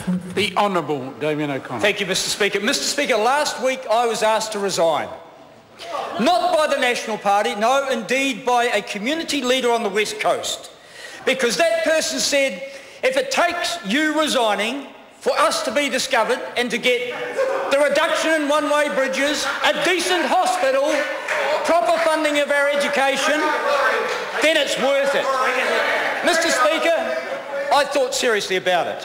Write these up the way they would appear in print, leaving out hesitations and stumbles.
The Honourable Damien O'Connor. Thank you, Mr Speaker. Mr Speaker, last week I was asked to resign. Not by the National Party, no, indeed by a community leader on the West Coast. Because that person said, if it takes you resigning for us to be discovered and to get the reduction in one-way bridges, a decent hospital, proper funding of our education, then it's worth it. Mr Speaker, I thought seriously about it.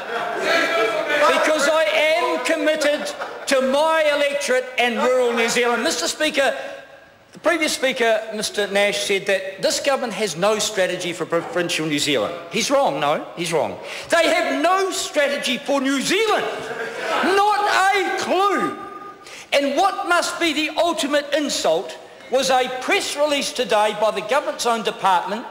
Because I am committed to my electorate and rural New Zealand. Mr Speaker, the previous Speaker, Mr Nash, said that this government has no strategy for provincial New Zealand. He's wrong, no, he's wrong. They have no strategy for New Zealand. Not a clue. And what must be the ultimate insult was a press release today by the government's own department,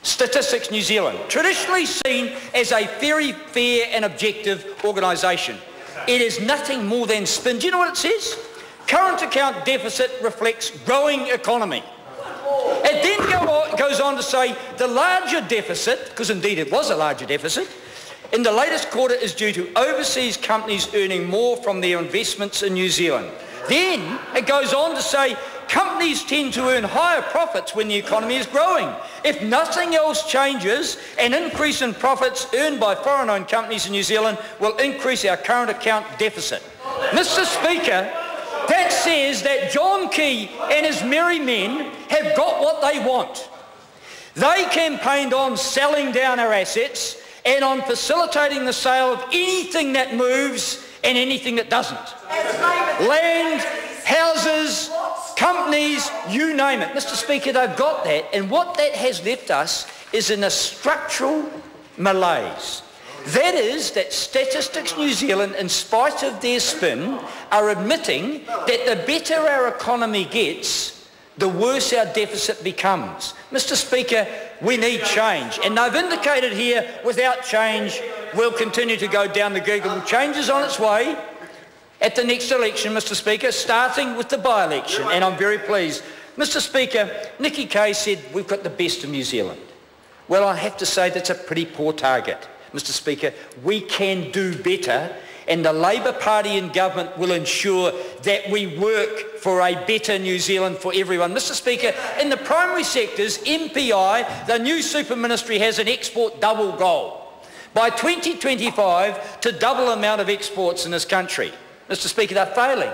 Statistics New Zealand, traditionally seen as a very fair and objective organisation. It is nothing more than spin. Do you know what it says? Current account deficit reflects growing economy. It then goes on to say the larger deficit, because indeed it was a larger deficit, in the latest quarter is due to overseas companies earning more from their investments in New Zealand. Then it goes on to say companies tend to earn higher profits when the economy is growing. If nothing else changes, an increase in profits earned by foreign-owned companies in New Zealand will increase our current account deficit. Mr Speaker, that says that John Key and his merry men have got what they want. They campaigned on selling down our assets and on facilitating the sale of anything that moves and anything that doesn't. Land, houses, companies, you name it. Mr Speaker, they've got that, and what that has left us is in a structural malaise. That is that Statistics New Zealand, in spite of their spin, are admitting that the better our economy gets, the worse our deficit becomes. Mr Speaker, we need change, and they've indicated here without change we'll continue to go down the Google. Change is on its way at the next election, Mr Speaker, starting with the by-election, and I'm very pleased. Mr Speaker, Nikki Kay said we've got the best of New Zealand. Well, I have to say that's a pretty poor target. Mr Speaker, we can do better, and the Labour Party in government will ensure that we work for a better New Zealand for everyone. Mr Speaker, in the primary sectors, MPI, the new super ministry, has an export double goal. By 2025, to double the amount of exports in this country. Mr Speaker, they're failing,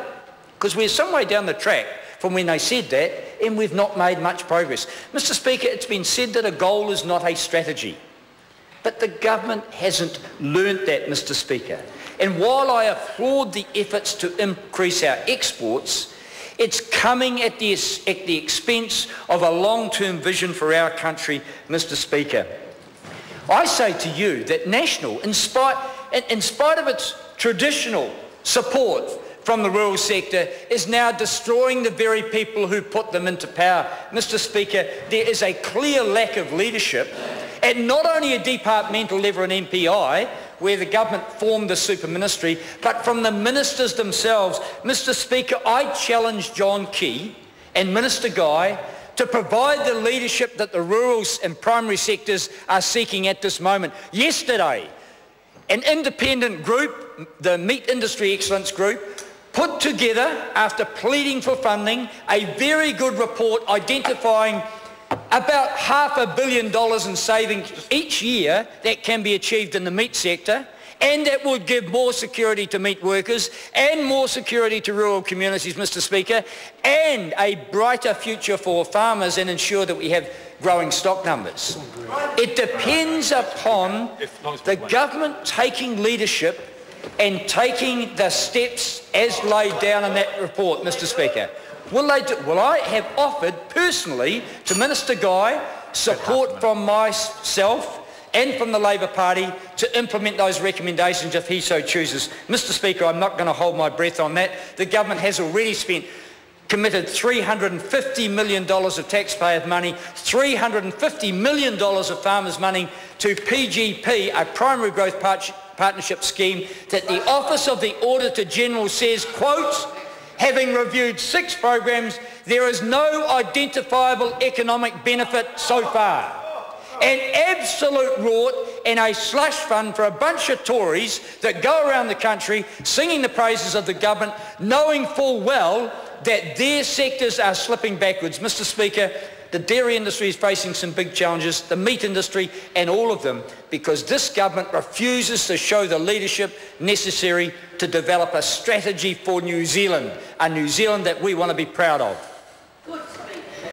because we're some way down the track from when they said that, and we've not made much progress. Mr Speaker, it's been said that a goal is not a strategy. But the government hasn't learnt that, Mr Speaker. And while I applaud the efforts to increase our exports, it's coming at the expense of a long-term vision for our country, Mr Speaker. I say to you that National, in spite of its traditional support from the rural sector, is now destroying the very people who put them into power. Mr Speaker, there is a clear lack of leadership at not only a departmental level in MPI, where the government formed the super ministry, but from the ministers themselves. Mr Speaker, I challenge John Key and Minister Guy to provide the leadership that the rural and primary sectors are seeking at this moment. Yesterday, an independent group, the Meat Industry Excellence Group, put together, after pleading for funding, a very good report identifying about $500 million in savings each year that can be achieved in the meat sector, and that would give more security to meat workers and more security to rural communities, Mr Speaker, and a brighter future for farmers, and ensure that we have growing stock numbers. It depends upon the government taking leadership and taking the steps as laid down in that report, Mr Speaker. Well, I have offered personally to Minister Guy support from myself and from the Labour Party to implement those recommendations if he so chooses. Mr Speaker, I'm not going to hold my breath on that. The government has already committed $350 million of taxpayers' money, $350 million of farmers' money to PGP, a primary growth partnership scheme that the Office of the Auditor General says, quote, having reviewed 6 programs, there is no identifiable economic benefit so far. An absolute rort and a slush fund for a bunch of Tories that go around the country singing the praises of the government, knowing full well that their sectors are slipping backwards. Mr. Speaker, the dairy industry is facing some big challenges, the meat industry and all of them, because this government refuses to show the leadership necessary to develop a strategy for New Zealand, a New Zealand that we want to be proud of.